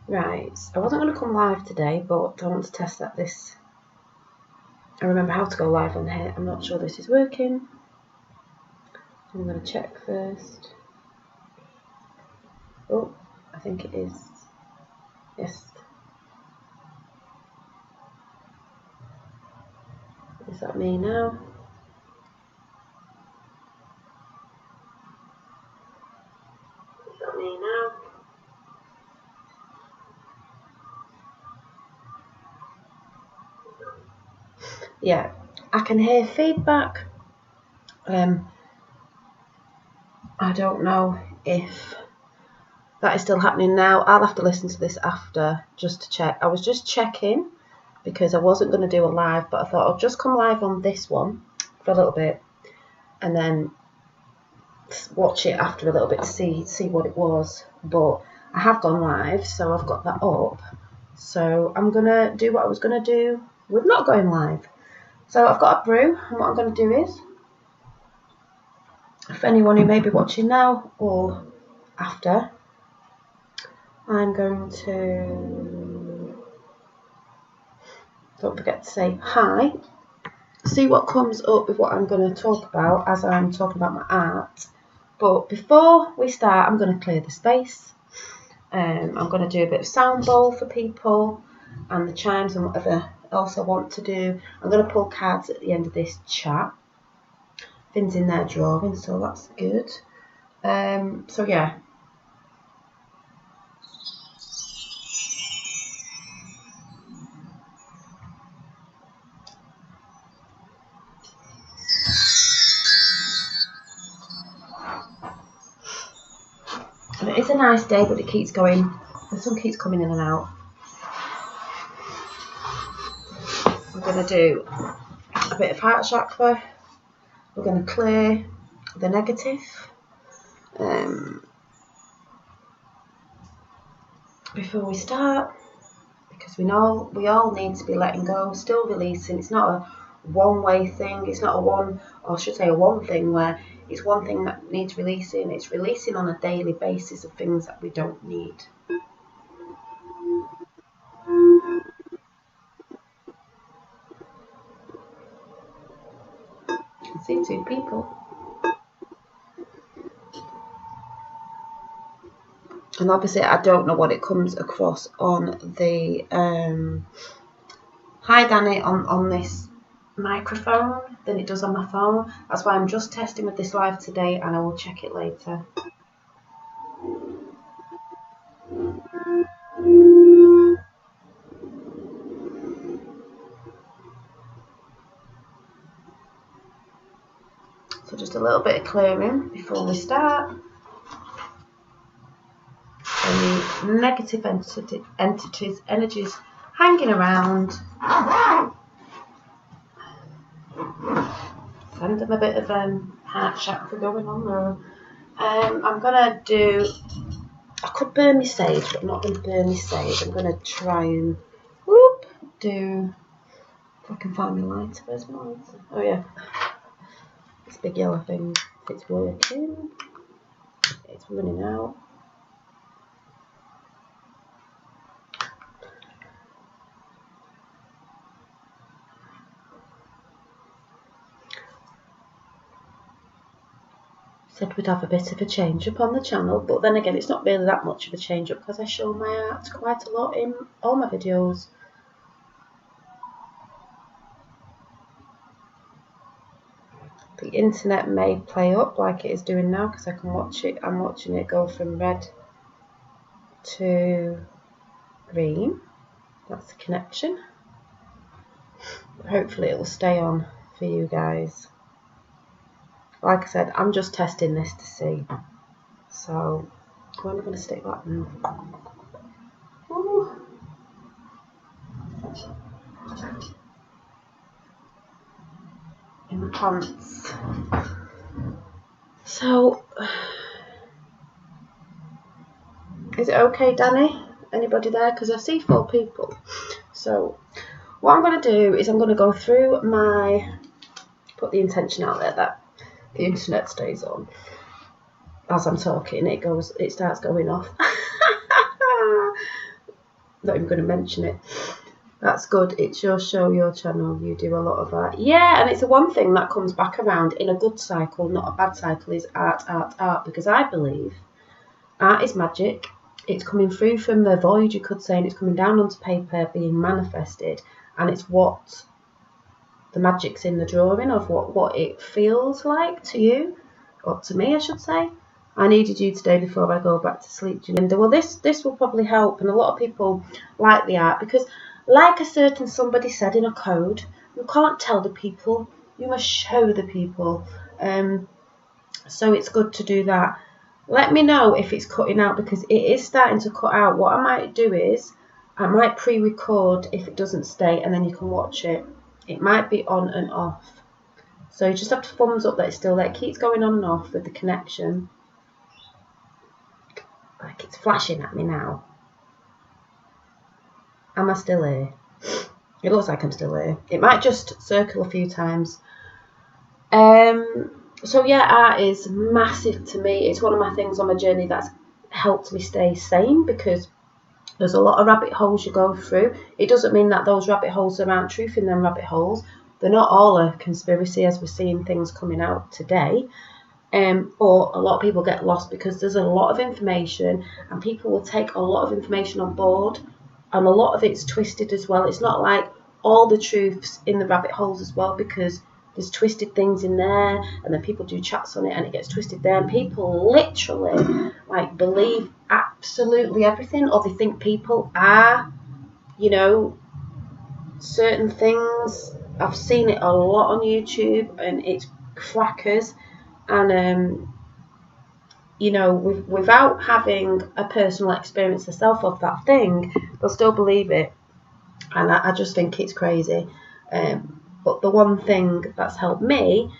Right, I wasn't going to come live today, but I want to test that this. I remember how to go live on here. I'm not sure this is working. I'm going to check first. Oh, I think it is. Yes. Is that me now? Is that me now? Yeah, I can hear feedback. I don't know if that is still happening now. I'll have to listen to this after just to check. I was just checking because I wasn't going to do a live, but I thought I'll just come live on this one for a little bit and then watch it after a little bit to see what it was. But I have gone live, so I've got that up. So I'm going to do what I was going to do with not going live. So I've got a brew, and what I'm going to do is, for anyone who may be watching now or after, I'm going to, don't forget to say hi, see what comes up with what I'm going to talk about as I'm talking about my art. But before we start, I'm going to clear the space. I'm going to do a bit of sound bowl for people and the chimes and whatever else I want to do. I'm going to pull cards at the end of this chat. Finn's in there drawing, so that's good. So yeah. And it is a nice day, but it keeps going. The sun keeps coming in and out. I'm going to do a bit of heart chakra. We're going to clear the negative. Before we start, because we know we all need to be letting go, still releasing. It's not a one-way thing. It's not a one, or I should say a one thing where it's one thing that needs releasing. It's releasing on a daily basis of things that we don't need. I can see two people. And obviously I don't know what it comes across on the hi Danny on this microphone than it does on my phone. That's why I'm just testing with this live today, and I will check it later. So just a little bit of clearing before we start. Any negative entities, energies hanging around. Send them a bit of heart chakra going on there. I'm gonna do. I could burn my sage, but I'm not going to burn my sage. I'm going to try and do. If I can find my lighter. Where's my lighter? Oh yeah, this big yellow thing. It's working. It's running out. Said we'd have a bit of a change up on the channel, but then again, it's not really that much of a change up because I show my art quite a lot in all my videos. The internet may play up like it is doing now because I can watch it. I'm watching it go from red to green. That's the connection. Hopefully it will stay on for you guys. Like I said, I'm just testing this to see. So, where am I going to stick that in? Ooh. In the pants. So, is it okay, Danny? Anybody there? Because I see 4 people. So, what I'm going to do is I'm going to go through my, put the intention out there that the internet stays on. As I'm talking, it starts going off. not even going to mention it. That's good. It's your show, your channel. You do a lot of art. Yeah, and it's the one thing that comes back around in a good cycle, not a bad cycle, is art, art, art. Because I believe art is magic. It's coming through from the void, you could say, and it's coming down onto paper, being manifested. And it's what the magic's in the drawing of what it feels like to you, or to me, I should say. I needed you today before I go back to sleep, Janine. Well, this will probably help, and a lot of people like the art because, like a certain somebody said in a code, you can't tell the people, you must show the people. So it's good to do that. Let me know if it's cutting out, because it is starting to cut out. What I might do is I might pre-record if it doesn't stay, and then you can watch it. It might be on and off. So you just have to thumbs up that it's still there. It keeps going on and off with the connection. Like it's flashing at me now. Am I still here? It looks like I'm still here. It might just circle a few times. So yeah, art is massive to me. It's one of my things on my journey that's helped me stay sane, because there's a lot of rabbit holes you go through. It doesn't mean that those rabbit holes, there aren't truth in them rabbit holes. They're not all a conspiracy, as we're seeing things coming out today. Or a lot of people get lost because there's a lot of information, and people will take a lot of information on board, and a lot of it's twisted as well. It's not like all the truths in the rabbit holes as well, because there's twisted things in there, and then people do chats on it and it gets twisted there, and people literally like believe absolutely everything, or they think people are, you know, certain things. I've seen it a lot on YouTube, and it's crackers. And you know, without having a personal experience yourself of that thing, they'll still believe it, and I just think it's crazy. But the one thing that's helped me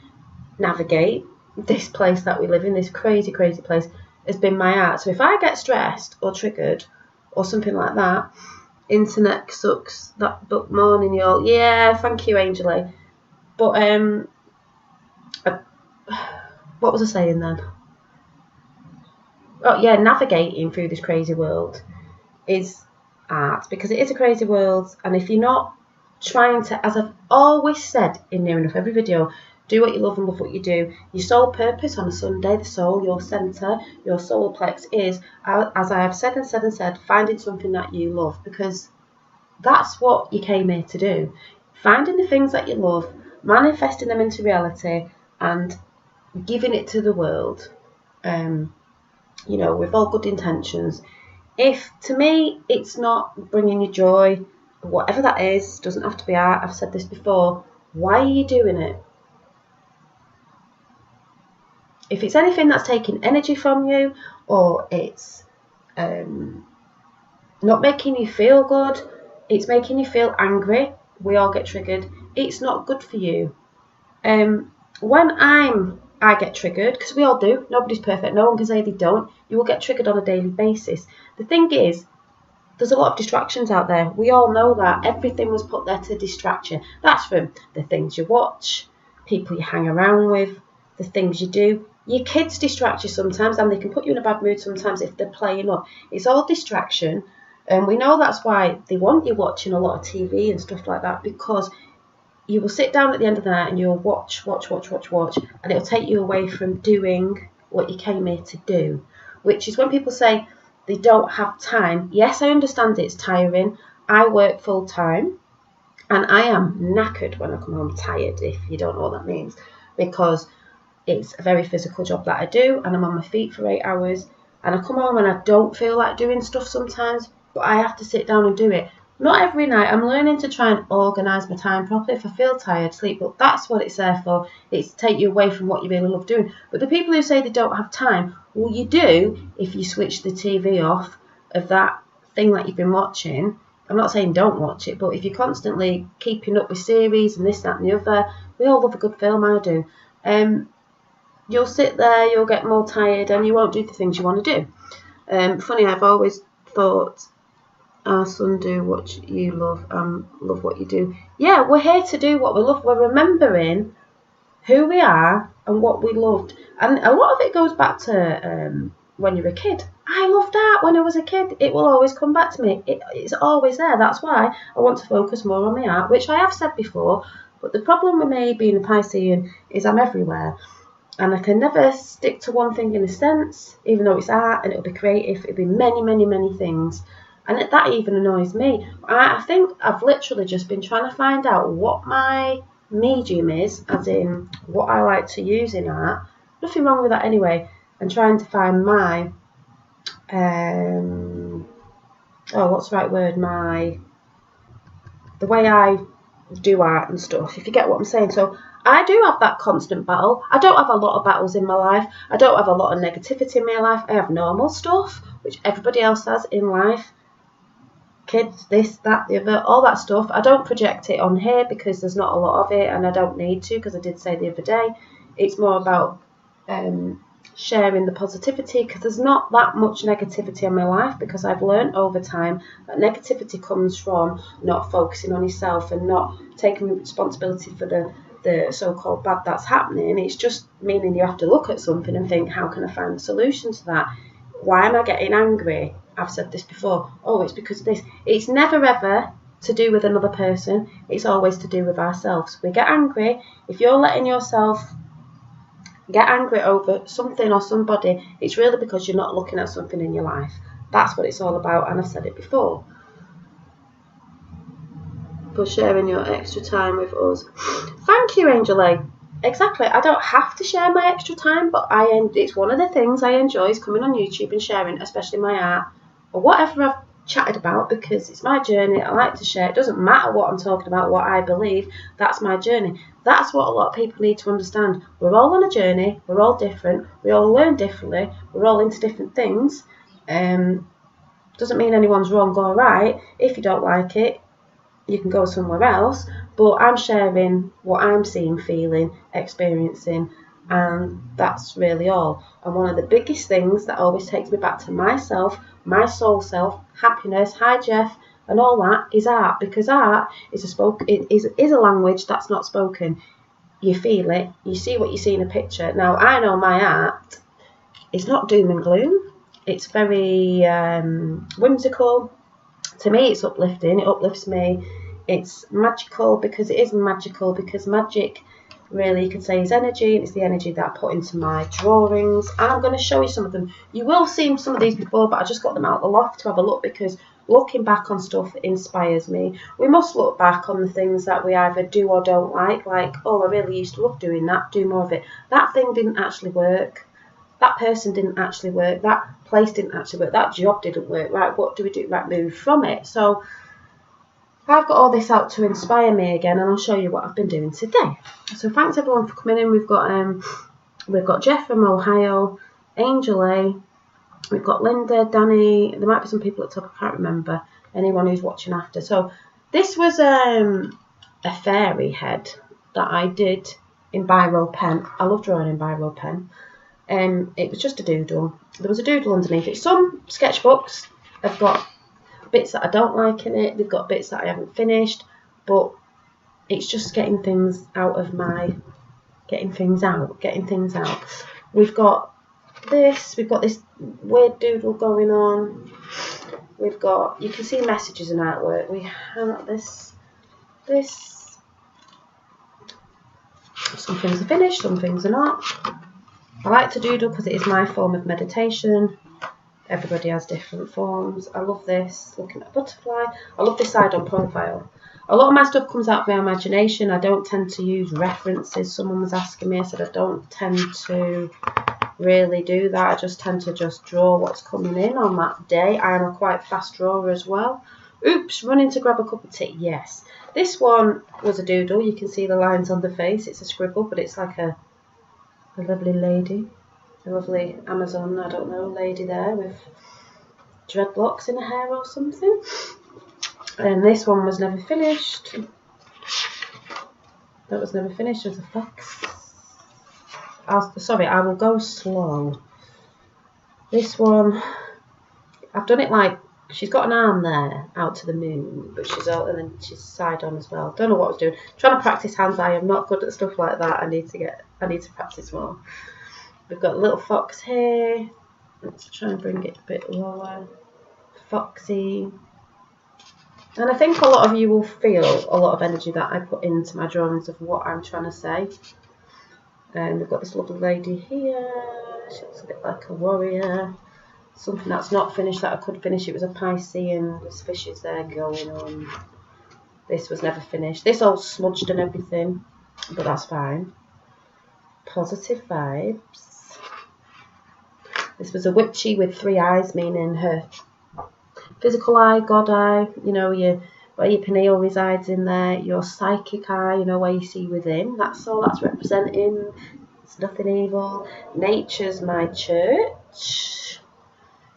navigate this place that we live in, this crazy, crazy place, has been my art. So if I get stressed or triggered or something like that, internet sucks. That book morning, y'all. Yeah, thank you, Angela. But what was I saying then? Oh yeah, navigating through this crazy world is art, because it is a crazy world, and if you're not trying to, as I've always said in near enough every video, do what you love and love what you do. Your sole purpose on a Sunday, the soul, your centre, your solar plex is, as I have said and said and said, finding something that you love, because that's what you came here to do. Finding the things that you love, manifesting them into reality, and giving it to the world, you know, with all good intentions. If, to me, it's not bringing you joy, whatever that is, doesn't have to be art, I've said this before, why are you doing it? If it's anything that's taking energy from you, or it's not making you feel good, it's making you feel angry, we all get triggered, it's not good for you. When I get triggered, because we all do, nobody's perfect, no one can say they don't, you will get triggered on a daily basis. The thing is, there's a lot of distractions out there. We all know that. Everything was put there to distract you. That's from the things you watch, people you hang around with, the things you do. Your kids distract you sometimes, and they can put you in a bad mood sometimes if they're playing up. It's all distraction, and we know that's why they want you watching a lot of TV and stuff like that, because you will sit down at the end of the night and you'll watch, and it'll take you away from doing what you came here to do, which is when people say they don't have time. Yes, I understand it's tiring. I work full time, and I am knackered when I come home tired, if you don't know what that means, because it's a very physical job that I do, and I'm on my feet for 8 hours, and I come home and I don't feel like doing stuff sometimes, but I have to sit down and do it. Not every night. I'm learning to try and organise my time properly. If I feel tired, sleep, but that's what it's there for. It's to take you away from what you really love doing. But the people who say they don't have time, well, you do if you switch the TV off of that thing that you've been watching. I'm not saying don't watch it, but if you're constantly keeping up with series and this, that and the other, we all love a good film, I do. You'll sit there, you'll get more tired, and you won't do the things you want to do. Funny, I've always thought, our son, do what you love and love what you do. Yeah, we're here to do what we love. We're remembering who we are and what we loved. And a lot of it goes back to when you're a kid. I loved art when I was a kid. It will always come back to me. It's always there. That's why I want to focus more on my art, which I have said before. But the problem with me being a Piscean is I'm everywhere. And I can never stick to one thing in a sense, even though it's art and it'll be creative. It'll be many, many, many things. And that even annoys me. I think I've literally just been trying to find out what my medium is, as in what I like to use in art. Nothing wrong with that anyway. And trying to find my, what's the right word? The way I do art and stuff, if you get what I'm saying. So I do have that constant battle. I don't have a lot of battles in my life. I don't have a lot of negativity in my life. I have normal stuff, which everybody else has in life. Kids, this, that, the other, all that stuff. I don't project it on here because there's not a lot of it, and I don't need to, because I did say the other day, it's more about sharing the positivity, because there's not that much negativity in my life, because I've learned over time that negativity comes from not focusing on yourself and not taking responsibility for the so-called bad that's happening. It's just meaning you have to look at something and think, how can I find a solution to that? Why am I getting angry? I've said this before. Oh, it's because of this. It's never ever to do with another person. It's always to do with ourselves. We get angry. If you're letting yourself get angry over something or somebody, it's really because you're not looking at something in your life. That's what it's all about, and I've said it before. For sharing your extra time with us. Thank you, Angel A. Exactly. I don't have to share my extra time, but it's one of the things I enjoy is coming on YouTube and sharing, especially my art or whatever I've chatted about, because it's my journey. I like to share. It doesn't matter what I'm talking about, what I believe. That's my journey. That's what a lot of people need to understand. We're all on a journey. We're all different. We all learn differently. We're all into different things. Doesn't mean anyone's wrong or right. If you don't like it, you can go somewhere else. But I'm sharing what I'm seeing, feeling, experiencing, and that's really all. And one of the biggest things that always takes me back to myself, my soul self, happiness, hi Jeff, and all that is art, because art is a language that's not spoken. You feel it, you see what you see in a picture. Now I know my art is not doom and gloom. It's very whimsical. To me, it's uplifting. It uplifts me. It's magical, because it is magical, because magic really, you could say, is energy, and it's the energy that I put into my drawings. And I'm going to show you some of them. You will have seen some of these before, but I just got them out of the loft to have a look, because looking back on stuff inspires me. We must look back on the things that we either do or don't like, oh, I really used to love doing that, do more of it. That thing didn't actually work. That person didn't actually work. That place didn't actually work. That job didn't work. Right, what do we do? Right, move from it. So I've got all this out to inspire me again, and I'll show you what I've been doing today. So thanks everyone for coming in. We've got Jeff from Ohio, Angel A, we've got Linda, Danny. There might be some people at the top, I can't remember. Anyone who's watching after. So this was a fairy head that I did in biro pen. I love drawing in biro pen. It was just a doodle. There was a doodle underneath it. Some sketchbooks have got bits that I don't like in it. They've got bits that I haven't finished, but it's just getting things out. We've got this weird doodle going on. We've got, you can see messages and artwork. We have this. Some things are finished, some things are not. I like to doodle because it is my form of meditation. Everybody has different forms. I love this, looking at a butterfly. I love this side on profile. A lot of my stuff comes out of my imagination. I don't tend to use references. Someone was asking me, I said I don't tend to really do that. I just tend to just draw what's coming in on that day. I am a quite fast drawer as well. Oops, running to grab a cup of tea. Yes. This one was a doodle. You can see the lines on the face. It's a scribble, but it's like a lovely lady. A lovely Amazon, I don't know, lady there with dreadlocks in her hair or something. And this one was never finished. That was never finished. There's a fox. Sorry, I will go slow. This one, I've done it like, she's got an arm there out to the moon, but and then she's side on as well. Don't know what I was doing. Trying to practice hands eye. I'm not good at stuff like that. I need to practice more. We've got a little fox here. Let's try and bring it a bit lower. Foxy. And I think a lot of you will feel a lot of energy that I put into my drawings of what I'm trying to say. And we've got this lovely lady here. She looks a bit like a warrior. Something that's not finished that I could finish. It was a Piscean. There's fishes there going on. This was never finished. This all smudged and everything, but that's fine. Positive vibes. This was a witchy with 3 eyes, meaning her physical eye, God eye, you know, where your pineal resides in there, your psychic eye, you know, where you see within. That's all that's representing. It's nothing evil. Nature's my church.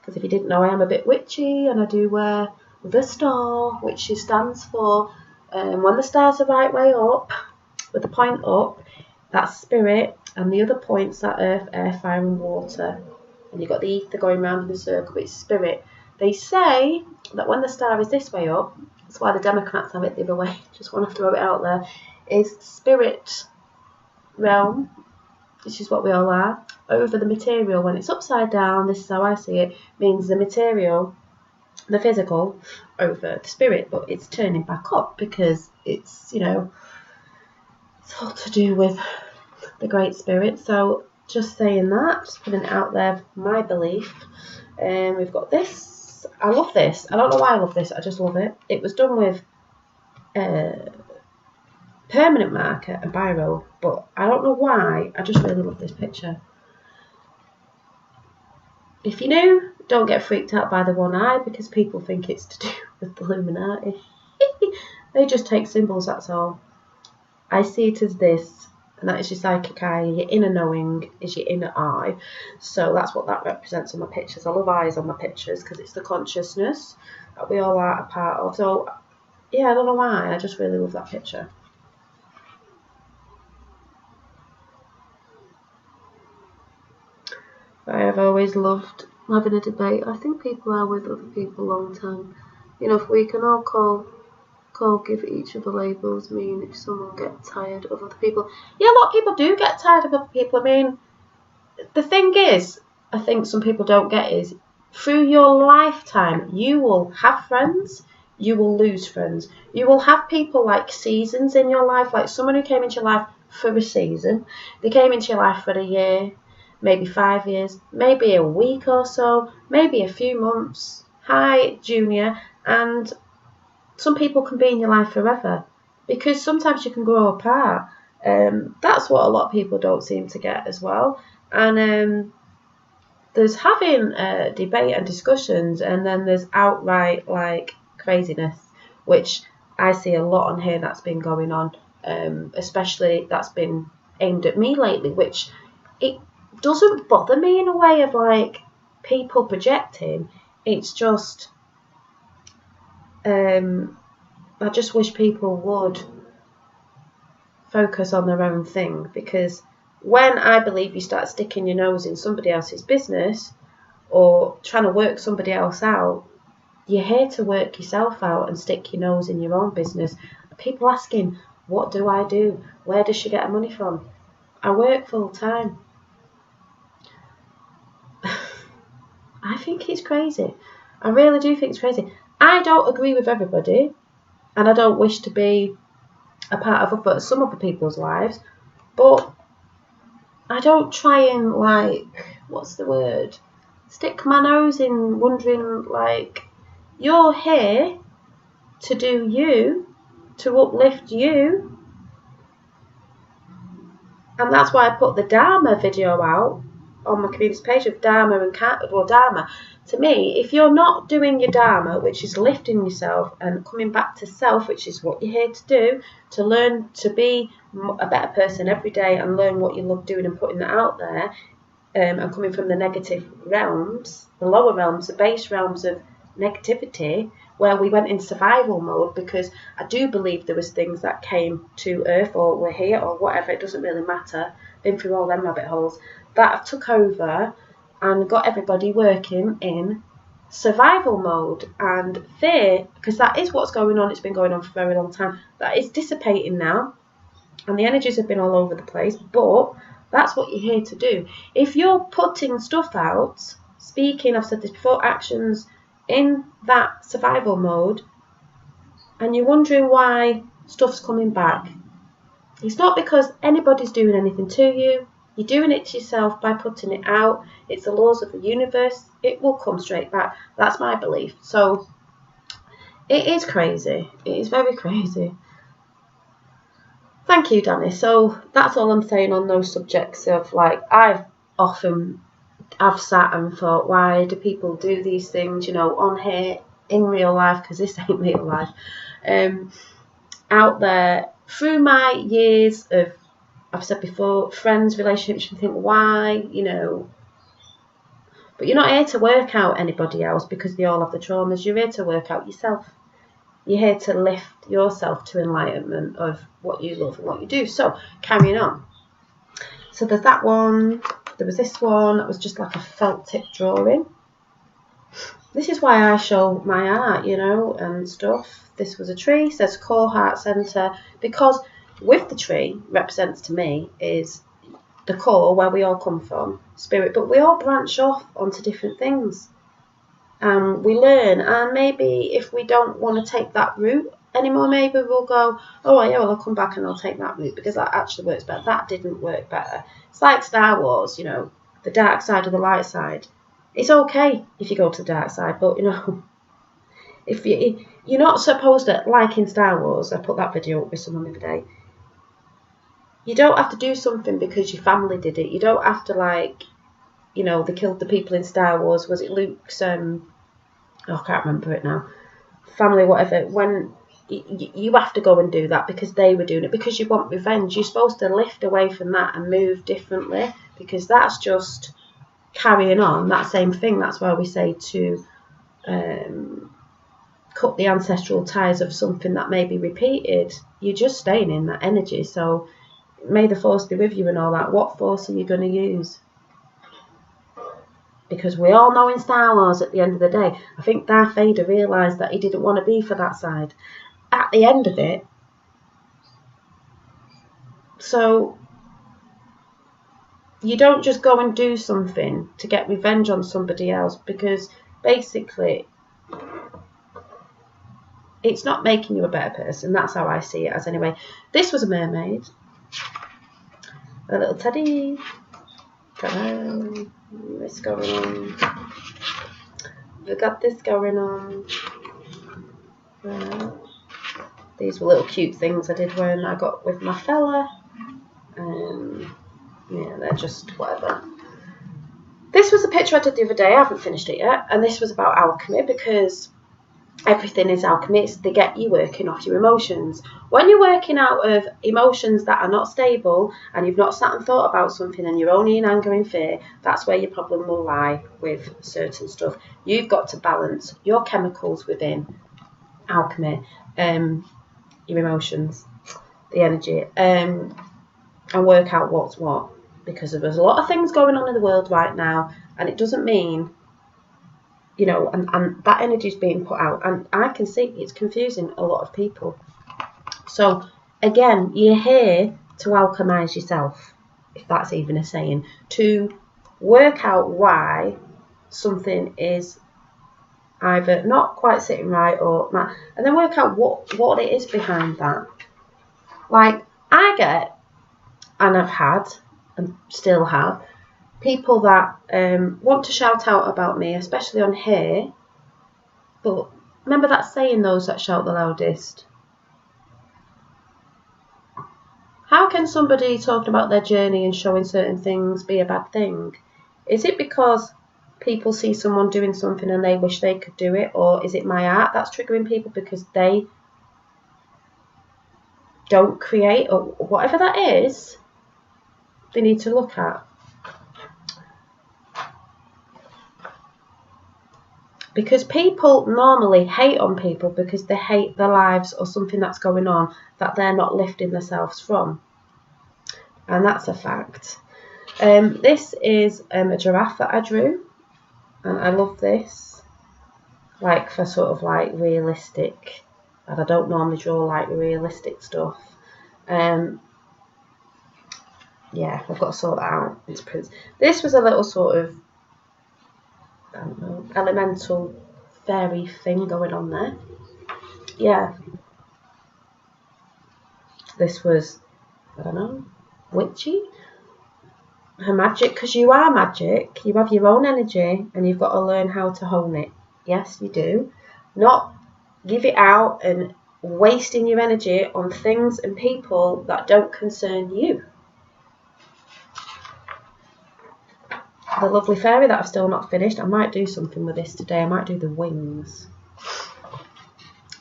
Because if you didn't know, I am a bit witchy, and I do wear the star, which she stands for. When the star's the right way up, with the point up, that's spirit, and the other points are earth, air, fire, and water. And you've got the ether going round in a circle, it's spirit. They say that when the star is this way up, that's why the Democrats have it the other way, just want to throw it out there, is spirit realm, which is what we all are, over the material. When it's upside down, this is how I see it, means the material, the physical, over the spirit, but it's turning back up because it's, you know, it's all to do with the Great Spirit. So just saying that, just putting it out there, my belief. We've got this. I love this. I don't know why I love this. I just love it. It was done with permanent marker and biro, but I don't know why. I just really love this picture. If you're new, don't get freaked out by the one eye because people think it's to do with the Illuminati. They just take symbols, that's all. I see it as this, and that is your psychic eye. Your inner knowing is your inner eye. So that's what that represents on my pictures. I love eyes on my pictures because it's the consciousness that we all are a part of. So, yeah, I don't know why. I just really love that picture. I have always loved having a debate. I think people are with other people a long time. You know, if we can all give each other labels, mean if someone gets tired of other people. Yeah, a lot of people do get tired of other people. I mean, the thing is, I think some people don't get is, through your lifetime, you will have friends, you will lose friends. You will have people like seasons in your life, like someone who came into your life for a season. They came into your life for a year, maybe 5 years, maybe a week or so, maybe a few months. Hi, Junior. And some people can be in your life forever because sometimes you can grow apart. That's what a lot of people don't seem to get as well. And there's having debate and discussions, and then there's outright like craziness, which I see a lot on here that's been going on, especially that's been aimed at me lately, which it doesn't bother me in a way of like people projecting. It's just I just wish people would focus on their own thing, because when I believe you start sticking your nose in somebody else's business or trying to work somebody else out, you're here to work yourself out and stick your nose in your own business. People asking, what do I do? Where does she get her money from? I work full time. I think it's crazy. I really do think it's crazy. I don't agree with everybody, and I don't wish to be a part of some other people's lives, but I don't try and, like, what's the word? Stick my nose in wondering, like, you're here to do you, to uplift you. And that's why I put the Dharma video out on my community page of Dharma and Dharma. To me, if you're not doing your Dharma, which is lifting yourself and coming back to self, which is what you're here to do, to learn to be a better person every day and learn what you love doing and putting that out there, and coming from the negative realms, the lower realms, the base realms of negativity, where we went in survival mode, because I do believe there was things that came to Earth or were here or whatever, it doesn't really matter, been through all them rabbit holes, that have took over and got everybody working in survival mode and fear, because that is what's going on. It's been going on for a very long time. That is dissipating now, and the energies have been all over the place, but that's what you're here to do. If you're putting stuff out speaking, I've said this before, actions in that survival mode, and you're wondering why stuff's coming back. It's not because anybody's doing anything to you. You're doing it to yourself by putting it out. It's the laws of the universe. It will come straight back. That's my belief. So it is crazy. It is very crazy. Thank you, Danny. So that's all I'm saying on those subjects of, like, I've sat and thought, why do people do these things, you know, on here in real life, because this ain't real life, out there through my years of, I've said before, friends, relationships, you think, why, you know, but you're not here to work out anybody else because they all have the traumas. You're here to work out yourself. You're here to lift yourself to enlightenment of what you love and what you do. So, carrying on. So there's that one. There was this one that was just like a felt tip drawing. This is why I show my art, you know, and stuff. This was a tree, says core heart center, because with the tree represents to me is the core, where we all come from, spirit, but we all branch off onto different things. We learn, and maybe if we don't want to take that route anymore, maybe we'll go, oh yeah, well, I'll come back and I'll take that route because that actually works better. That didn't work better. It's like Star Wars, you know, the dark side or the light side. It's okay if you go to the dark side, but, you know, if you're not supposed to, like in Star Wars, I put that video up with someone the other day, you don't have to do something because your family did it. You don't have to, like, you know, they killed the people in Star Wars. Was it Luke's, I can't remember it now, family, whatever, when you have to go and do that because they were doing it, because you want revenge. You're supposed to lift away from that and move differently, because that's just carrying on that same thing. That's why we say to cut the ancestral ties of something that may be repeated. You're just staying in that energy. So may the force be with you and all that. What force are you going to use? Because we all know in Star Wars, at the end of the day, I think Darth Vader realised that he didn't want to be for that side at the end of it. So you don't just go and do something to get revenge on somebody else, because basically it's not making you a better person. That's how I see it as, anyway. This was a mermaid, a little teddy. This going on. We've got this going on. These were little cute things I did when I got with my fella. Yeah, they're just whatever. This was a picture I did the other day. I haven't finished it yet. And this was about alchemy, because everything is alchemy. They get you working off your emotions. When you're working out of emotions that are not stable, and you've not sat and thought about something, and you're only in anger and fear, that's where your problem will lie with certain stuff. You've got to balance your chemicals within alchemy, your emotions, the energy, and work out what's what. Because there's a lot of things going on in the world right now, and it doesn't mean, you know, and that energy is being put out, and I can see it's confusing a lot of people. So again, you're here to alchemize yourself, if that's even a saying, to work out why something is either not quite sitting right or not, and then work out what it is behind that. Like, I get, and I've had and still have, people that want to shout out about me, especially on here. But remember that saying, those that shout the loudest. How can somebody talking about their journey and showing certain things be a bad thing? Is it because people see someone doing something and they wish they could do it? Or is it my art that's triggering people because they don't create, or whatever that is? They need to look at. Because people normally hate on people because they hate their lives or something that's going on that they're not lifting themselves from. And that's a fact. This is a giraffe that I drew. And I love this. Like, for sort of like realistic. And I don't normally draw like realistic stuff. Yeah, I've got to sort that out. This was a little sort of I don't know, elemental fairy thing going on there. Yeah. This was, I don't know, witchy. Her magic, because you are magic. You have your own energy and you've got to learn how to hone it. Yes, you do. Not give it out and wasting your energy on things and people that don't concern you. The lovely fairy that I've still not finished. I might do something with this today. I might do the wings.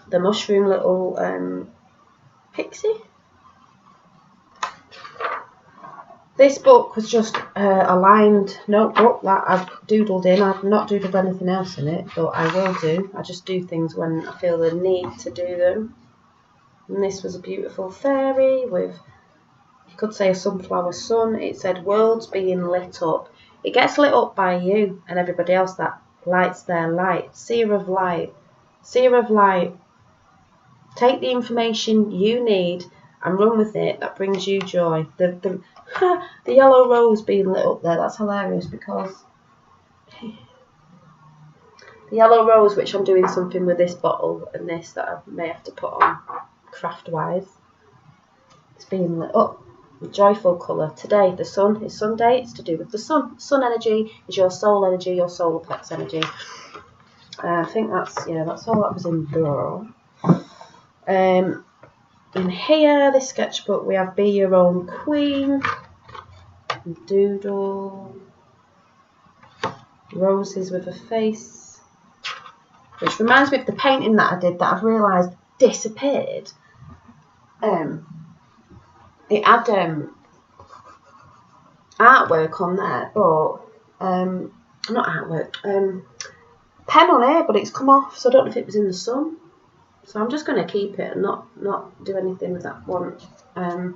The mushroom little pixie. This book was just a lined notebook that I've doodled in. I've not doodled anything else in it, but I will do. I just do things when I feel the need to do them. And this was a beautiful fairy with, you could say, a sunflower sun. It said, worlds being lit up. It gets lit up by you and everybody else that lights their light. Seer of light. Seer of light. Take the information you need and run with it. That brings you joy. The yellow rose being lit up there, that's hilarious, because the yellow rose, which I'm doing something with this bottle and this that I may have to put on craft wise, it's being lit up with joyful colour. Today the sun is Sunday, it's to do with the sun. Sun energy is your soul energy, your solar plex energy. I think that's all that was in there. In here, this sketchbook, we have Be Your Own Queen, doodle, roses with a face, which reminds me of the painting that I did that I've realised disappeared. It had artwork on there, but not artwork, pen on here, but it's come off, so I don't know if it was in the sun. So I'm just going to keep it and not do anything with that one. Don't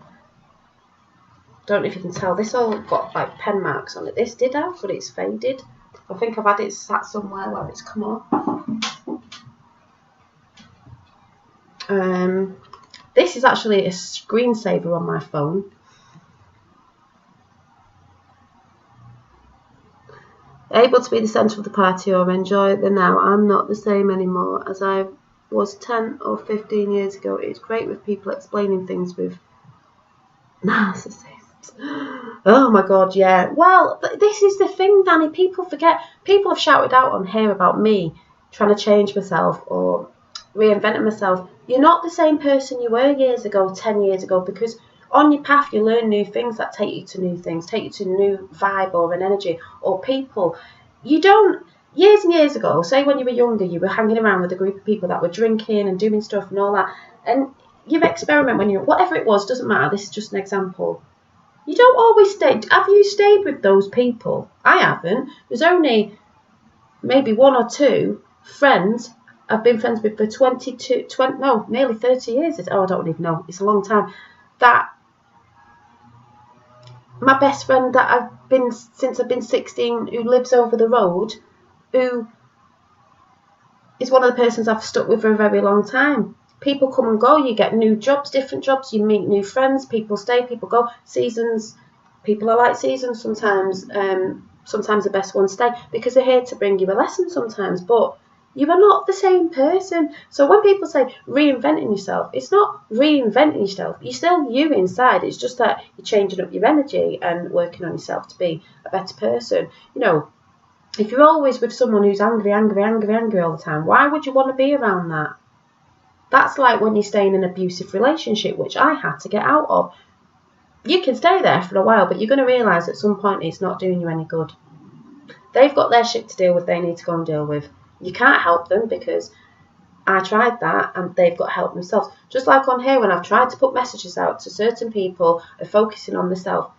know if you can tell. This all got like pen marks on it. This did have, but it's faded. I think I've had it sat somewhere where it's come off. This is actually a screensaver on my phone. Able to be the centre of the party or enjoy the now. I'm not the same anymore as I was 10 or 15 years ago. It's great with people explaining things with narcissists. Oh my god, yeah. Well, this is the thing, Danny. People forget. People have shouted out on here about me trying to change myself or reinventing myself. You're not the same person you were years ago, 10 years ago, because on your path you learn new things that take you to new things, take you to a new vibe or an energy or people. You don't. Years and years ago, say when you were younger, you were hanging around with a group of people that were drinking and doing stuff and all that, and you experiment when you're, whatever it was, doesn't matter, this is just an example. You don't always stay. Have you stayed with those people? I haven't. There's only maybe one or two friends I've been friends with for nearly 30 years. I don't even know, it's a long time. That my best friend that I've been since I've been 16, who lives over the road, who is one of the persons I've stuck with for a very long time. People come and go, you get new jobs, different jobs, you meet new friends, people stay, people go. Seasons, people are like seasons sometimes. Sometimes the best ones stay because they're here to bring you a lesson sometimes, but you are not the same person. So when people say reinventing yourself, it's not reinventing yourself. You're still you inside. It's just that you're changing up your energy and working on yourself to be a better person. You know, if you're always with someone who's angry all the time, why would you want to be around that? That's like when you're staying in an abusive relationship, which I had to get out of. You can stay there for a while, but you're going to realise at some point it's not doing you any good. They've got their shit to deal with, they need to go and deal with. You can't help them because I tried that and they've got to help themselves. Just like on here, when I've tried to put messages out to certain people of focusing on the self,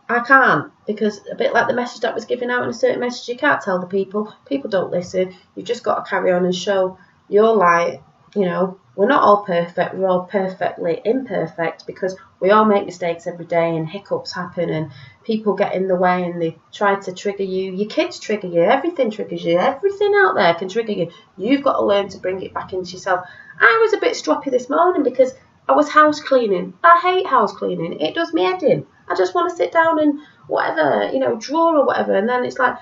I can't, because a bit like the message that was given out in a certain message, you can't tell the people. People don't listen. You've just got to carry on and show your light. You know, we're not all perfect. We're all perfectly imperfect because we all make mistakes every day and hiccups happen and people get in the way and they try to trigger you. Your kids trigger you. Everything triggers you. Everything out there can trigger you. You've got to learn to bring it back into yourself. I was a bit stroppy this morning because I was house cleaning. I hate house cleaning. It does me head in. I just want to sit down and whatever, you know, draw or whatever. And then it's like,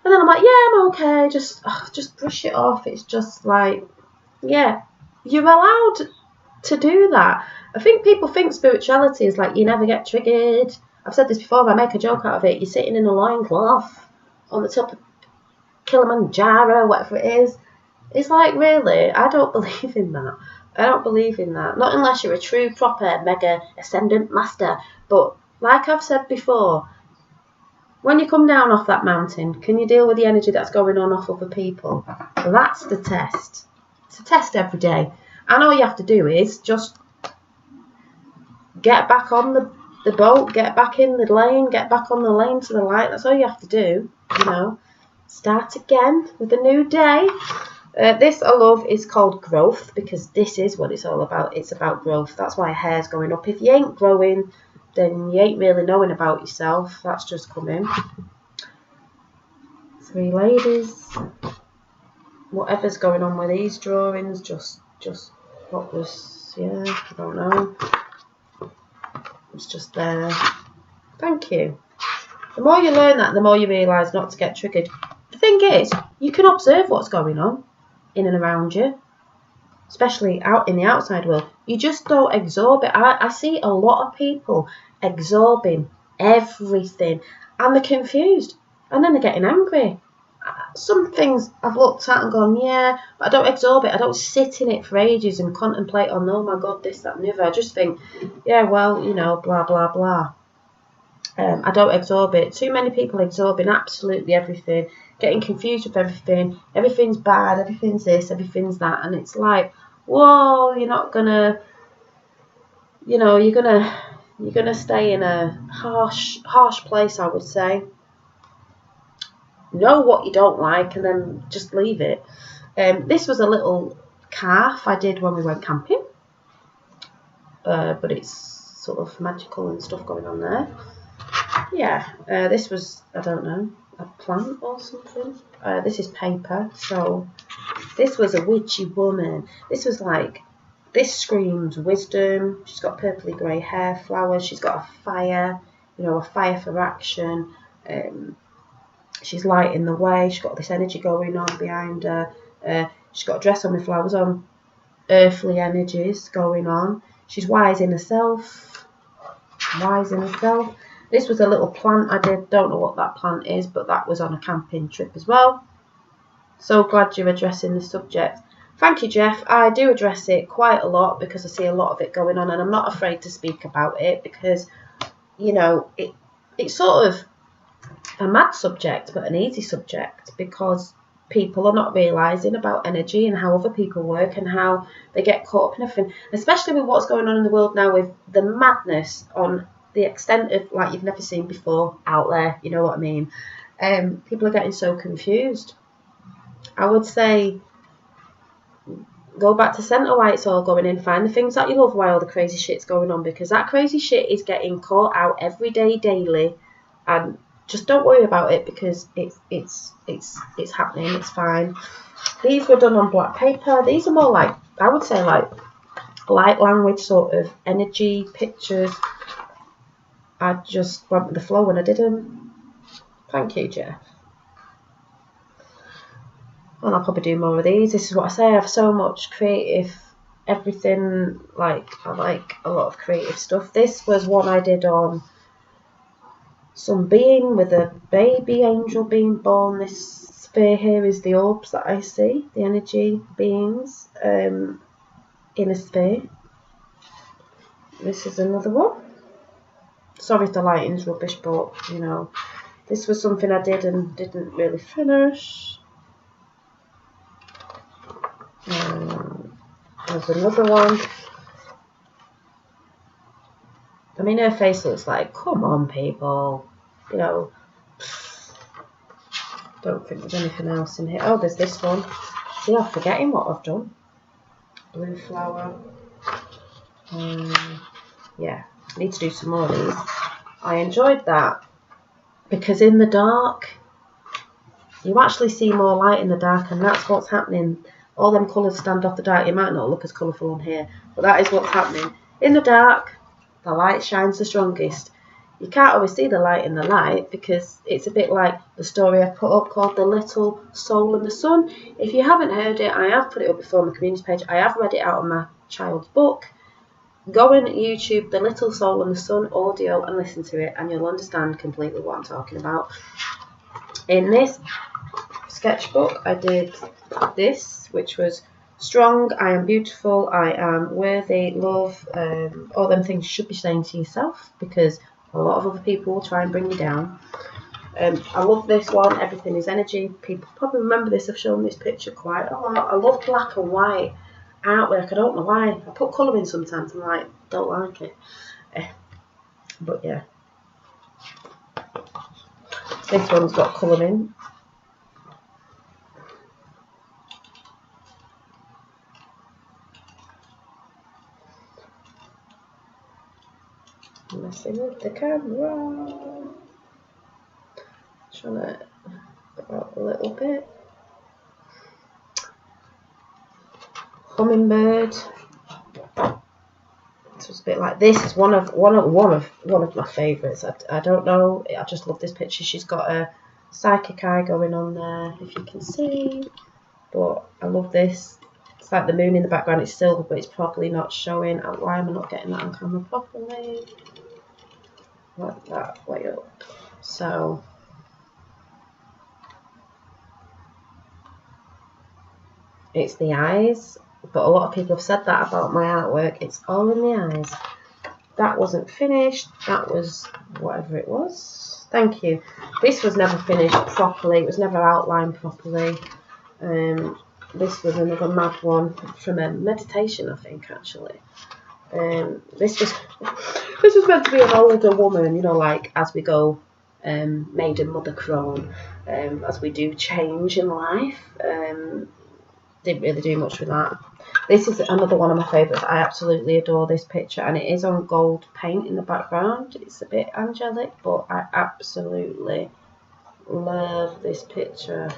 And then I'm like, yeah, I'm okay. Just brush it off. It's just like, yeah, you're allowed to do that. I think people think spirituality is like you never get triggered. I've said this before, but I make a joke out of it. You're sitting in a loincloth on the top of Kilimanjaro, whatever it is. It's like, really? I don't believe in that. I don't believe in that. Not unless you're a true, proper, mega ascendant master. But like I've said before, when you come down off that mountain, can you deal with the energy that's going on off other people? That's the test. It's a test every day. And all you have to do is just get back on the boat, get back in the lane, get back on the lane to the light. That's all you have to do, you know. Start again with a new day. This I love is called growth, because this is what it's all about. It's about growth. That's why hair's going up. If you ain't growing, then you ain't really knowing about yourself. That's just coming. 3 ladies. Whatever's going on with these drawings, just what was, yeah, I don't know. It's just there. Thank you. The more you learn that, the more you realise not to get triggered. The thing is, you can observe what's going on in and around you, especially out in the outside world. You just don't absorb it. I see a lot of people absorbing everything, and they're confused, and then they're getting angry. Some things I've looked at and gone, yeah, but I don't absorb it. I don't sit in it for ages and contemplate on, oh my God, this, that, and the other. I just think, yeah, well, you know, blah, blah, blah. I don't absorb it. Too many people absorbing absolutely everything, getting confused with everything. Everything's bad, everything's this, everything's that. And it's like, whoa, you're not going to, you know, you're gonna stay in a harsh place, I would say. Know what you don't like and then just leave it. This was a little calf I did when we went camping, but it's sort of magical and stuff going on there. Yeah, this was, I don't know, a plant or something. This is paper. So this was a witchy woman. This was like, this screams wisdom. She's got purpley grey hair, flowers. She's got a fire, you know, a fire for action. She's lighting the way. She's got this energy going on behind her. She's got a dress on with flowers on. Earthly energies going on. She's wise in herself. Wise in herself. This was a little plant I did. Don't know what that plant is, but that was on a camping trip as well. So glad you're addressing the subject. Thank you, Jeff. I do address it quite a lot because I see a lot of it going on, and I'm not afraid to speak about it because, you know, it's sort of a mad subject, but an easy subject, because people are not realising about energy and how other people work and how they get caught up in everything, especially with what's going on in the world now with the madness on the extent of like you've never seen before out there, you know what I mean? People are getting so confused. I would say go back to centre why it's all going in, find the things that you love while all the crazy shit's going on, because that crazy shit is getting caught out every day, daily, and just don't worry about it because it's happening, it's fine. These were done on black paper. These are more like, I would say, like light language sort of energy pictures. I just went with the flow when I did them. Thank you, Jeff. And I'll probably do more of these. This is what I say, I have so much creative everything. Like, I like a lot of creative stuff. This was one I did on some being with a baby angel being born. This sphere here is the orbs that I see, the energy beings in a sphere. This is another one. Sorry if the lighting's rubbish, but you know, this was something I did and didn't really finish. There's another one. I mean, her face looks like, come on, people. You know, don't think there's anything else in here. Oh, there's this one. See, I'm forgetting what I've done. Blue flower. Yeah, I need to do some more of these. I enjoyed that because in the dark, you actually see more light in the dark, and that's what's happening. All them colours stand off the dark. It might not look as colourful on here, but that is what's happening. In the dark, the light shines the strongest. you can't always see the light in the light, because it's a bit like the story I put up called The Little Soul and the Sun. If you haven't heard it, I have put it up before on my community page. I have read it out of my child's book. Go on YouTube The Little Soul and the Sun audio and listen to it, and you'll understand completely what I'm talking about. In this sketchbook, I did this, which was strong, I am beautiful, I am worthy, love, all them things you should be saying to yourself, because a lot of other people will try and bring you down. I love this one, Everything is Energy. People probably remember this, I've shown this picture quite a lot. I love black and white artwork, I don't know why. I put colour in sometimes, I'm like, don't like it. But yeah. This one's got colour in. Messing with the camera. Trying to go out a little bit. Hummingbird. So it's a bit like this. Is one of my favourites. I don't know. I just love this picture. She's got a psychic eye going on there, if you can see. But I love this. It's like the moon in the background. It's silver, but it's probably not showing. Why am I not getting that on camera properly? Like that, way up. So it's the eyes, but a lot of people have said that about my artwork. It's all in the eyes. That wasn't finished. That was whatever it was. Thank you. This was never finished properly. It was never outlined properly. This was another mad one from a meditation, I think, actually. This was meant to be an older woman, you know, like as we go maiden, mother, crone, as we do change in life. Didn't really do much with that. This is another one of my favourites. I absolutely adore this picture, and it is on gold paint in the background. It's a bit angelic, but I absolutely love this picture.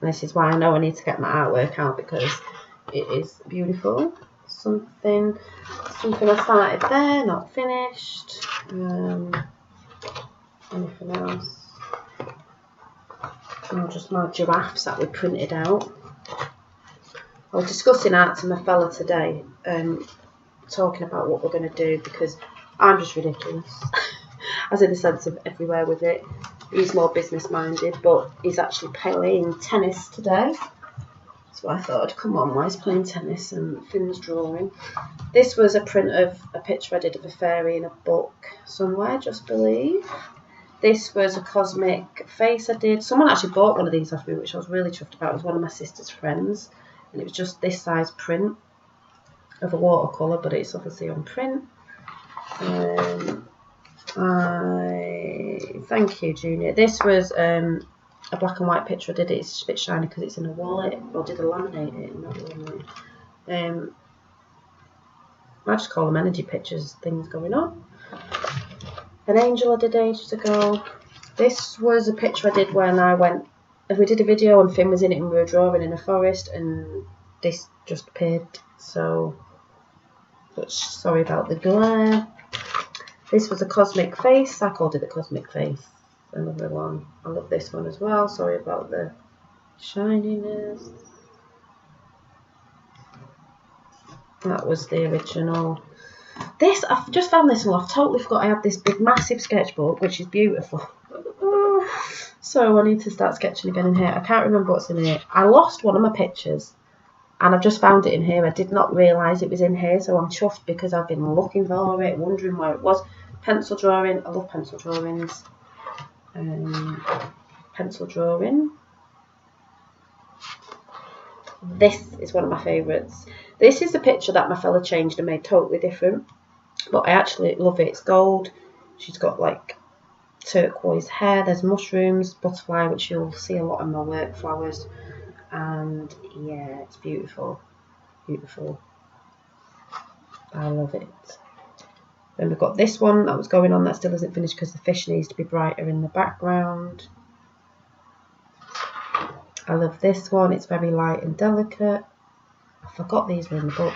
This is why I know I need to get my artwork out, because it is beautiful. Something I started there, not finished. Anything else? Oh, just my giraffes that we printed out. I was discussing art to my fella today, talking about what we're going to do, because I'm just ridiculous, as in the sense of everywhere with it. He's more business minded, but he's actually playing tennis today. So I thought I'd come on while he's playing tennis and Finn's drawing. This was a print of a picture I did of a fairy in a book somewhere, just believe. This was a cosmic face I did. Someone actually bought one of these off me, which I was really chuffed about. It was one of my sister's friends, and it was just this size print of a watercolour, but it's obviously on print. Thank you, Junior. This was a black and white picture I did. It's a bit shiny because it's in a wallet. Or did I laminate it? Not laminate. I just call them energy pictures, things going on. An angel I did ages ago. This was a picture I did when I went. We did a video and Finn was in it, and we were drawing in a forest, and this just appeared. So, but sorry about the glare. This was a cosmic face. I called it the cosmic face. Another one. I love this one as well. Sorry about the shininess. That was the original. This, I've just found this one. I've totally forgot I had this big, massive sketchbook, which is beautiful. So I need to start sketching again in here. I can't remember what's in here. I lost one of my pictures, and I've just found it in here. I did not realise it was in here, so I'm chuffed because I've been looking for it, wondering where it was. Pencil drawing. I love pencil drawings. Pencil drawing. This is one of my favourites. This is the picture that my fella changed and made totally different, but I actually love it. It's gold. She's got like turquoise hair. There's mushrooms, butterfly, which you'll see a lot in my work, flowers, and yeah, it's beautiful. Beautiful. I love it. Then we've got this one that was going on that still isn't finished because the fish needs to be brighter in the background. I love this one. It's very light and delicate. I forgot these were in the book.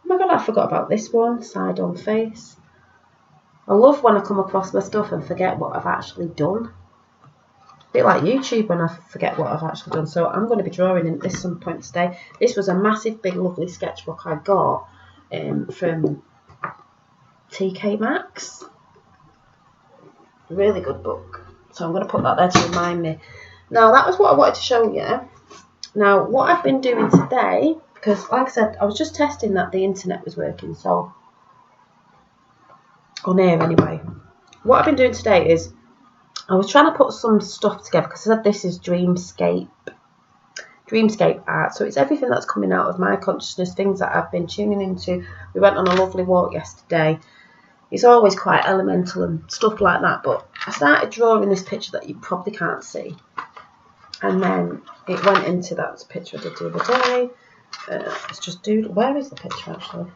my god, I forgot about this one, side on face. I love when I come across my stuff and forget what I've actually done. A bit like YouTube when I forget what I've actually done. So I'm going to be drawing in this some point today. This was a massive, big, lovely sketchbook I got from TK Maxx. Really good book. So I'm going to put that there to remind me. Now, that was what I wanted to show you. Now, what I've been doing today, because like I said, I was just testing that the internet was working, so on here anyway. What I've been doing today is I was trying to put some stuff together because I said this is dreamscape art, so it's everything that's coming out of my consciousness, things that I've been tuning into. We went on a lovely walk yesterday. It's always quite elemental and stuff like that, but I started drawing this picture that you probably can't see, and then it went into that picture I did the other day. Let's just do, where is the picture actually?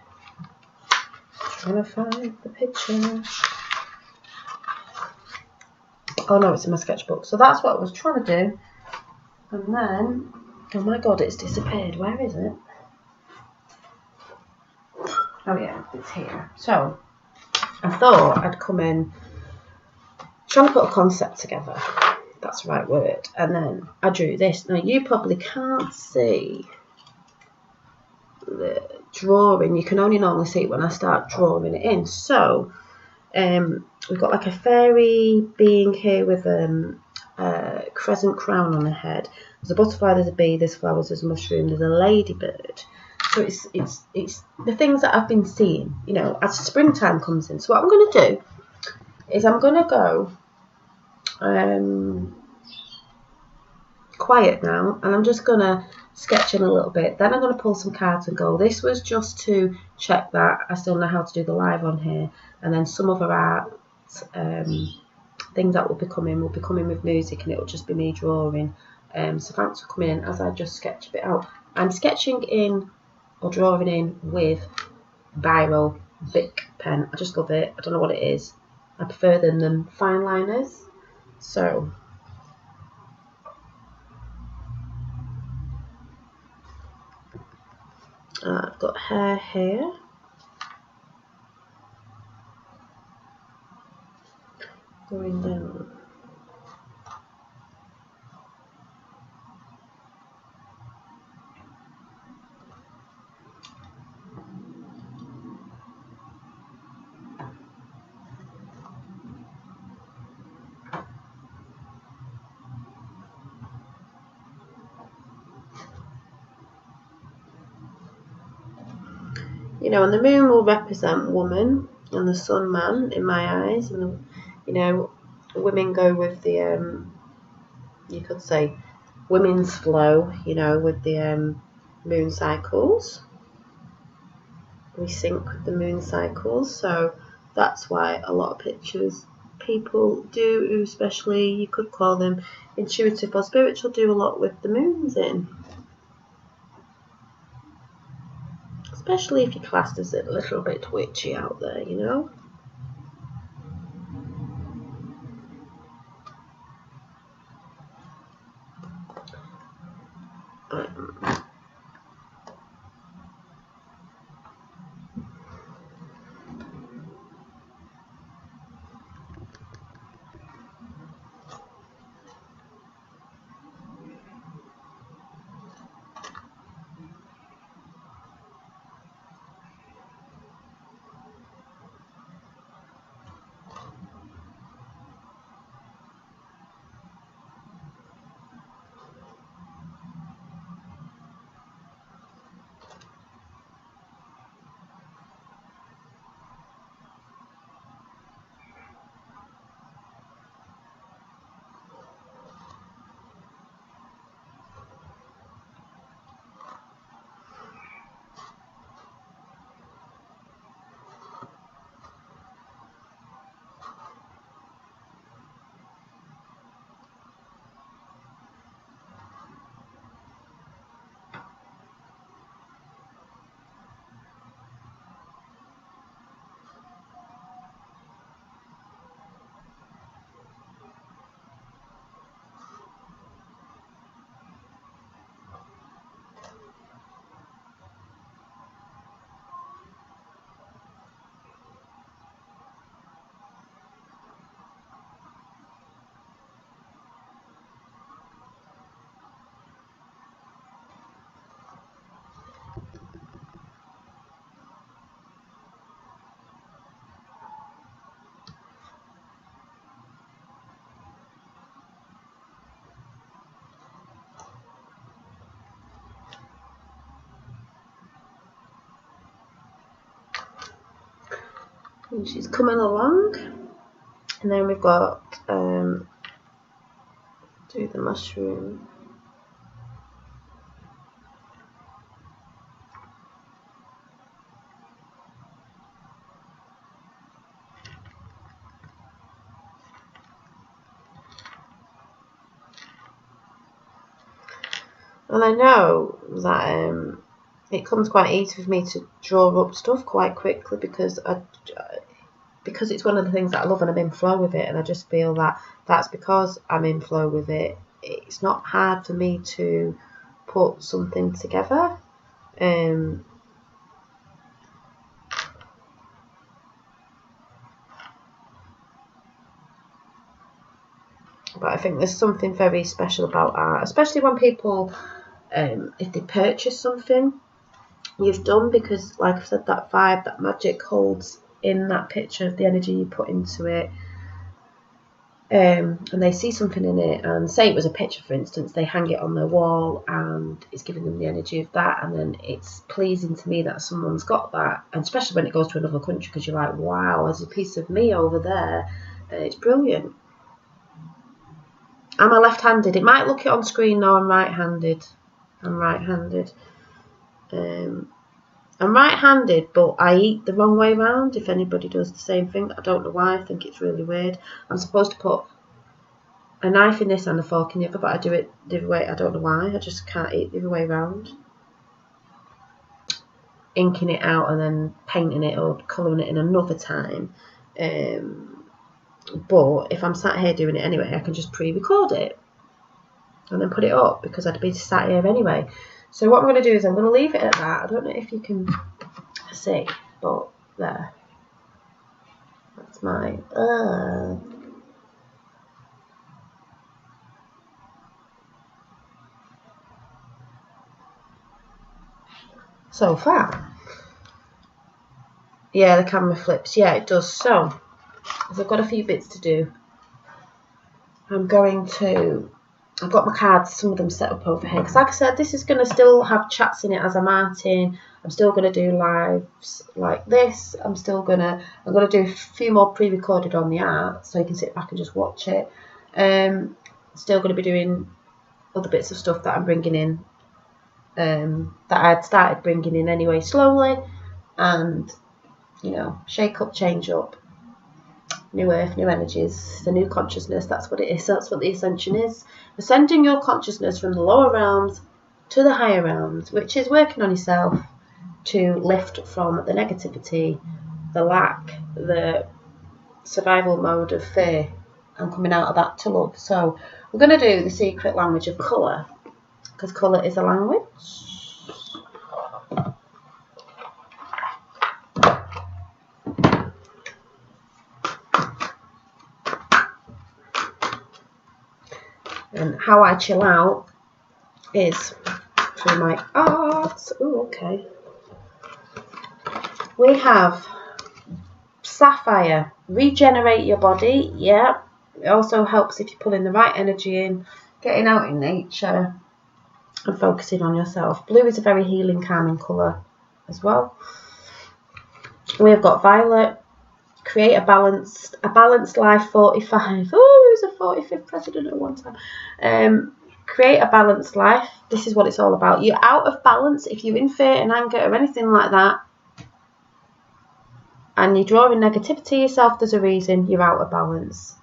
Trying to find the picture. Oh no, it's in my sketchbook. So that's what I was trying to do. And then, oh my god, it's disappeared. Where is it? Oh yeah, it's here. So I thought I'd come in, trying to put a concept together. That's the right word. And then I drew this. Now you probably can't see the drawing. You can only normally see it when I start drawing it in. So we've got like a fairy being here with a crescent crown on her head. There's a butterfly, there's a bee, there's flowers, there's a mushroom, there's a ladybird. So it's the things that I've been seeing, you know, as springtime comes in. So what I'm going to do is I'm going to go quiet now, and I'm just going to sketch in a little bit. Then I'm going to pull some cards and go. This was just to check that I still know how to do the live on here, and then some other art things that will be coming with music, and it will just be me drawing. So thanks for coming in as I just sketch a bit out. I'm sketching in or drawing in with biro, Bic pen. I just love it. I don't know what it is. I prefer them than fine liners. So I've got hair here. Going down. You know, and the moon will represent woman, and the sun man in my eyes. And the, you know, women go with the you could say women's flow. You know, with the moon cycles. We sync with the moon cycles, so that's why a lot of pictures people do, especially you could call them intuitive or spiritual, do a lot with the moons in. Especially if you're classed as a little bit witchy out there, you know. And she's coming along. And then we've got do the mushroom. And I know that it comes quite easy for me to draw up stuff quite quickly because it's one of the things that I love and I'm in flow with it, and I just feel that that's because I'm in flow with it. It's not hard for me to put something together. But I think there's something very special about art, especially when people, if they purchase something you've done, because like I've said, that vibe, that magic holds in that picture, the energy you put into it, and they see something in it, and say it was a picture, for instance, they hang it on their wall and it's giving them the energy of that, and then it's pleasing to me that someone's got that, and especially when it goes to another country, because you're like, wow, there's a piece of me over there, and it's brilliant. I'm a left-handed. It might look it on screen though, I'm right-handed. I'm right-handed, but I eat the wrong way round. If anybody does the same thing, I don't know why. I think it's really weird. I'm supposed to put a knife in this and a fork in the other, but I do it the other way. I don't know why. I just can't eat the other way round. Inking it out and then painting it or colouring it in another time. But if I'm sat here doing it anyway, I can just pre-record it and then put it up, because I'd be sat here anyway. So what I'm going to do is I'm going to leave it at that. I don't know if you can see, but there. That's my... So far. Yeah, the camera flips. Yeah, it does. So, as I've got a few bits to do, I'm going to... I've got my cards, some of them set up over here, because like I said, this is going to still have chats in it as I'm arting. I'm still going to do lives like this. I'm going to do a few more pre-recorded on the art, so you can sit back and just watch it. Still going to be doing other bits of stuff that I'm bringing in, that I'd started bringing in anyway, slowly, and, you know, shake up, change up. New earth, new energies, the new consciousness, that's what it is, that's what the ascension is. Ascending your consciousness from the lower realms to the higher realms, which is working on yourself to lift from the negativity, the lack, the survival mode of fear, and coming out of that to love. So we're going to do the secret language of colour, because colour is a language. And how I chill out is through my art. Oh, okay. We have sapphire. Regenerate your body. Yeah. It also helps if you're pulling the right energy in, getting out in nature, and focusing on yourself. Blue is a very healing, calming colour as well. We've got violet. Create a balanced life, 45. Oh, he was a 45th president at one time. Create a balanced life. This is what it's all about. You're out of balance if you're in fear and anger or anything like that, and you're drawing negativity yourself. There's a reason you're out of balance.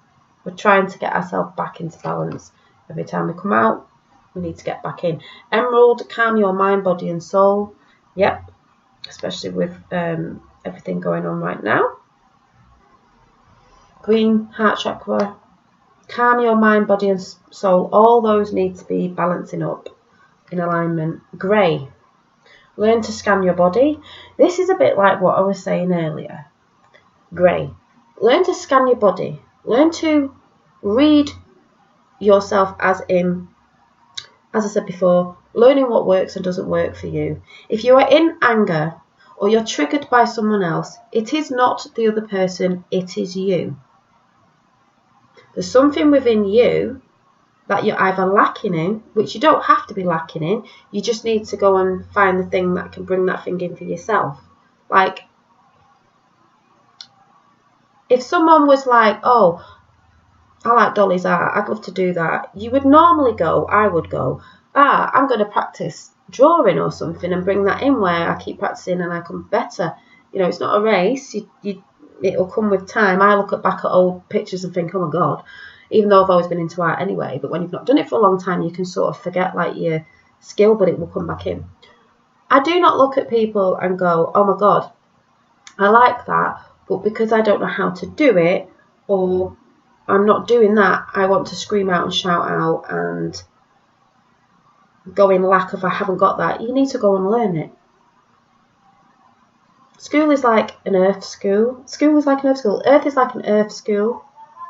We're trying to get ourselves back into balance. Every time we come out, we need to get back in. Emerald, calm your mind, body and soul. Yep, especially with everything going on right now. Green, heart chakra, calm your mind, body and soul. All those need to be balancing up in alignment. Grey, learn to scan your body. This is a bit like what I was saying earlier. Grey, learn to scan your body. Learn to read yourself as I said before, learning what works and doesn't work for you. If you are in anger or you're triggered by someone else, it is not the other person, it is you. There's something within you that you're either lacking in, which you don't have to be lacking in, you just need to go and find the thing that can bring that thing in for yourself. Like, If someone was like, oh, I like Dolly's art, I'd love to do that, you would normally go, I would go, I'm going to practice drawing or something and bring that in where I keep practicing and I come better. You know, it's not a race. It'll come with time. I look back at old pictures and think, oh my God, even though I've always been into art anyway, but when you've not done it for a long time, you can sort of forget like your skill, but it will come back in. I do not look at people and go, oh my God, I like that, but because I don't know how to do it, or I'm not doing that, I want to scream out and shout out and go in lack of I haven't got that. You need to go and learn it. School is like an earth school. School is like an earth school. Earth is like an earth school.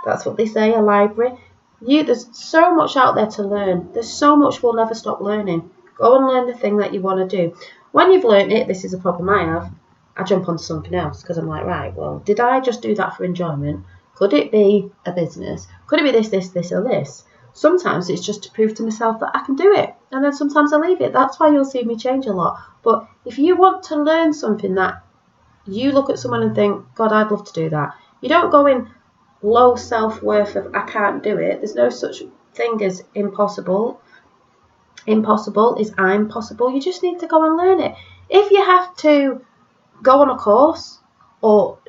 That's what they say, a library. There's so much out there to learn. There's so much we'll never stop learning. Go and learn the thing that you want to do. When you've learned it, this is a problem I have, I jump onto something else because I'm like, right, well, did I just do that for enjoyment? Could it be a business? Could it be this, or this? Sometimes it's just to prove to myself that I can do it. And then sometimes I leave it. That's why you'll see me change a lot. But if you want to learn something that you look at someone and think, God, I'd love to do that. You don't go in low self-worth of I can't do it. There's no such thing as impossible. Impossible is I'm possible. You just need to go and learn it. If you have to go on a course or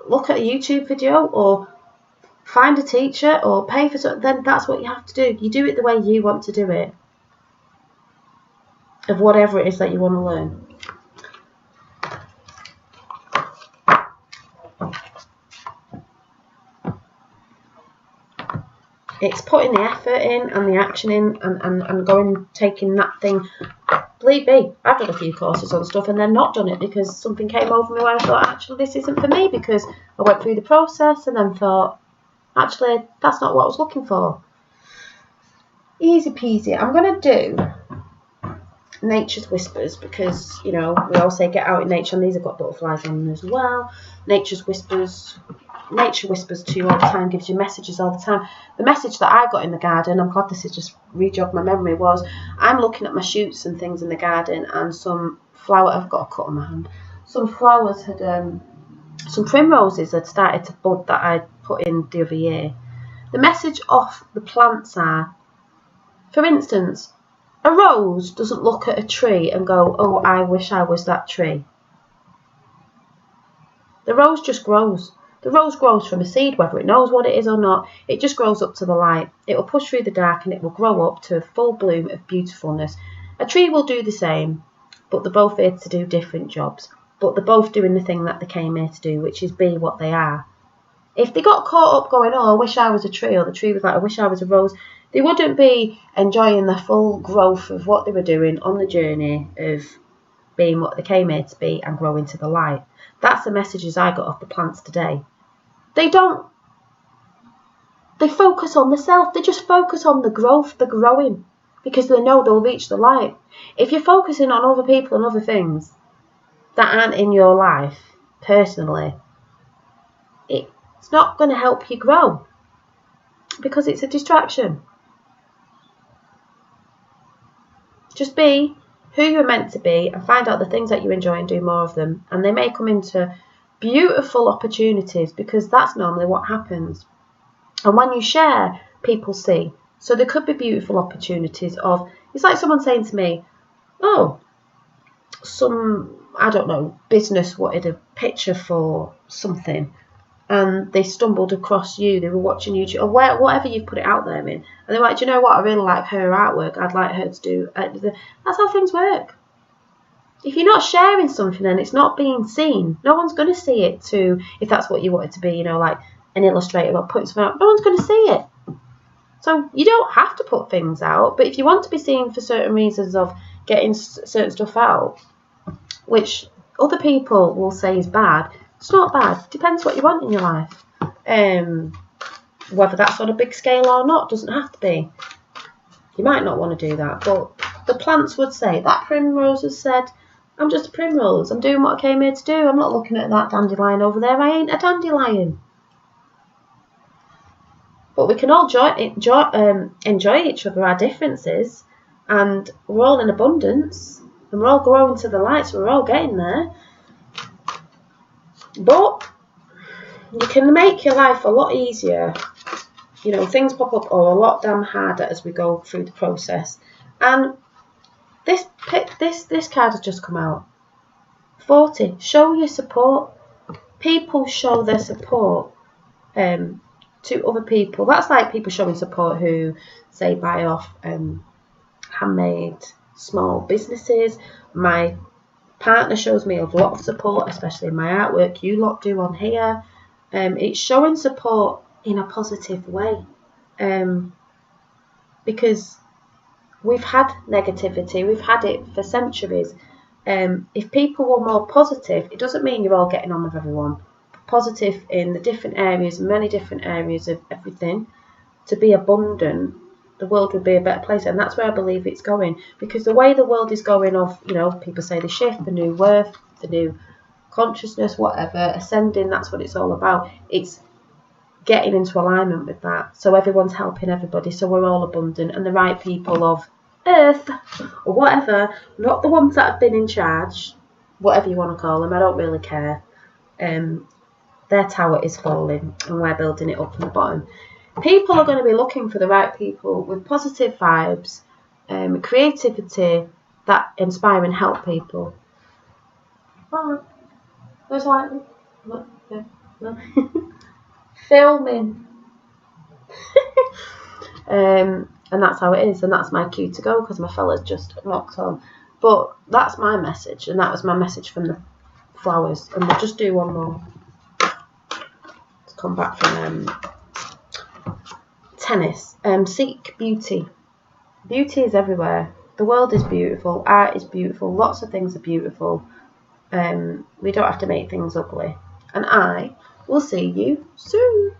look at a YouTube video or find a teacher or pay for something, then that's what you have to do. You do it the way you want to do it, of whatever it is that you want to learn. It's putting the effort in and the action in and going, taking that thing. Believe me, I've done a few courses on stuff and then not done it because something came over me where I thought, actually, this isn't for me, because I went through the process and then thought, actually, that's not what I was looking for. Easy peasy. I'm going to do Nature's Whispers because, you know, we all say get out in nature, and these have got butterflies on them as well. Nature's Whispers. Nature whispers to you all the time, gives you messages all the time. The message that I got in the garden, I'm glad this has just rejogged my memory, was I'm looking at my shoots and things in the garden, and some flower, I've got a cut on my hand, some flowers had, some primroses had started to bud that I put in the other year. The message off the plants are, for instance, a rose doesn't look at a tree and go, oh, I wish I was that tree. The rose just grows. The rose grows from a seed, whether it knows what it is or not. It just grows up to the light. It will push through the dark and it will grow up to a full bloom of beautifulness. A tree will do the same, but they're both here to do different jobs. But they're both doing the thing that they came here to do, which is be what they are. If they got caught up going, oh, I wish I was a tree, or the tree was like, I wish I was a rose, they wouldn't be enjoying the full growth of what they were doing on the journey of being what they came here to be and growing to the light. That's the messages I got off the plants today. They focus on the self. They just focus on the growth, the growing, because they know they'll reach the light. If you're focusing on other people and other things that aren't in your life personally, it's not going to help you grow because it's a distraction. Just be who you're meant to be and find out the things that you enjoy and do more of them, and they may come into beautiful opportunities, because that's normally what happens. And when you share, people see. So there could be beautiful opportunities of, it's like someone saying to me, oh, some, I don't know, business wanted a picture for something, and they stumbled across you, they were watching YouTube, or whatever you've put it out there in, and they're like, do you know what, I really like her artwork, I'd like her to do, that's how things work. If you're not sharing something and it's not being seen, no one's going to see it too, if that's what you want it to be, you know, like an illustrator or putting something out, no one's going to see it. So you don't have to put things out, but if you want to be seen for certain reasons of getting certain stuff out, which other people will say is bad, it's not bad. It depends what you want in your life. Whether that's on a big scale or not doesn't have to be. You might not want to do that, but the plants would say, that primrose has said, I'm just a primrose. I'm doing what I came here to do. I'm not looking at that dandelion over there. I ain't a dandelion. But we can all enjoy each other, our differences, and we're all in abundance, and we're all growing to the light, so we're all getting there. But you can make your life a lot easier. You know, things pop up or a lot damn harder as we go through the process. And this card has just come out. 40. Show your support. People show their support to other people. That's like people showing support who, say, buy off handmade small businesses. My partner shows me a lot of support, especially in my artwork. You lot do on here. It's showing support in a positive way, because we've had negativity, we've had it for centuries. If people were more positive, it doesn't mean you're all getting on with everyone. Positive in the different areas, many different areas of everything, to be abundant, the world would be a better place. And that's where I believe it's going, because the way the world is going off, you know, people say the shift, the new worth, the new consciousness, whatever, ascending, that's what it's all about. It's getting into alignment with that, so everyone's helping everybody, so we're all abundant, and the right people of earth or whatever, not the ones that have been in charge, whatever you want to call them, I don't really care, their tower is falling and we're building it up from the bottom. People are going to be looking for the right people with positive vibes, creativity that inspire and help people. There's like no. Filming. And that's how it is, and that's my cue to go because my fella's just knocked on. But that's my message, and that was my message from the flowers. And we'll just do one more to come back from tennis. Seek beauty. Beauty is everywhere. The world is beautiful, art is beautiful, lots of things are beautiful. We don't have to make things ugly. And I will see you soon.